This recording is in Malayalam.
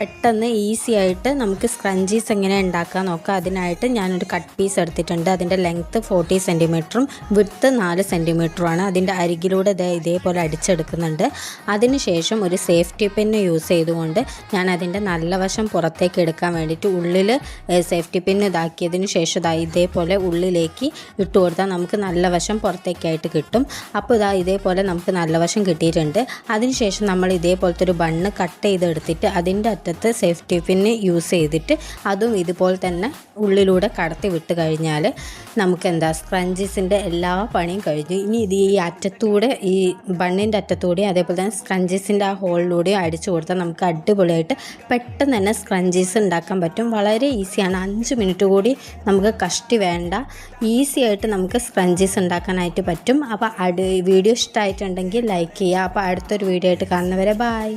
പെട്ടെന്ന് ഈസി ആയിട്ട് നമുക്ക് സ്ക്രഞ്ചീസ് എങ്ങനെ ഉണ്ടാക്കാൻ നോക്കാം. അതിനായിട്ട് ഞാനൊരു കട്ട് പീസ് എടുത്തിട്ടുണ്ട്. അതിൻ്റെ ലെങ്ത്ത് 40 സെൻറ്റിമീറ്ററും വിഡ്ത്ത് 4 സെൻറ്റിമീറ്ററുമാണ്. അതിൻ്റെ അരികിലൂടെ ഇതേപോലെ അടിച്ചെടുക്കുന്നുണ്ട്. അതിനുശേഷം ഒരു സേഫ്റ്റി പിന്ന് യൂസ് ചെയ്തുകൊണ്ട് ഞാൻ അതിൻ്റെ നല്ല വശം പുറത്തേക്ക് എടുക്കാൻ വേണ്ടിയിട്ട് ഉള്ളിൽ സേഫ്റ്റി പിന്ന് ഇതാക്കിയതിന് ശേഷം ഇതേപോലെ ഉള്ളിലേക്ക് ഇട്ട് കൊടുത്താൽ നമുക്ക് നല്ല വശം പുറത്തേക്കായിട്ട് കിട്ടും. അപ്പോൾ ഇതേപോലെ നമുക്ക് നല്ല വശം കിട്ടിയിട്ടുണ്ട്. അതിനുശേഷം നമ്മൾ ഇതേപോലത്തെ ഒരു ബണ്ണ് കട്ട് ചെയ്തെടുത്തിട്ട് അതിൻ്റെ സേഫ്റ്റി പിന്ന് യൂസ് ചെയ്തിട്ട് അതും ഇതുപോലെ തന്നെ ഉള്ളിലൂടെ കടത്തി വിട്ട് കഴിഞ്ഞാൽ നമുക്ക് സ്ക്രഞ്ചീസിൻ്റെ എല്ലാ പണിയും കഴിഞ്ഞു. ഇനി ഇത് ഈ അറ്റത്തൂടെ ഈ ബണ്ണിൻ്റെ അറ്റത്തൂടെയും അതേപോലെ തന്നെ സ്ക്രഞ്ചീസിൻ്റെ ആ ഹോളിലൂടെയും അടിച്ചു കൊടുത്താൽ നമുക്ക് അടിപൊളിയായിട്ട് പെട്ടെന്ന് തന്നെ സ്ക്രഞ്ചീസ് ഉണ്ടാക്കാൻ പറ്റും. വളരെ ഈസിയാണ്. 5 മിനിറ്റ് കൂടി നമുക്ക് കഷ്ടി വേണ്ട. ഈസി ആയിട്ട് നമുക്ക് സ്ക്രഞ്ചീസ് ഉണ്ടാക്കാനായിട്ട് പറ്റും. അപ്പോൾ വീഡിയോ ഇഷ്ടമായിട്ടുണ്ടെങ്കിൽ ലൈക്ക് ചെയ്യുക. അപ്പോൾ അടുത്തൊരു വീഡിയോ ആയിട്ട് കാണുന്നവരെ ബൈ.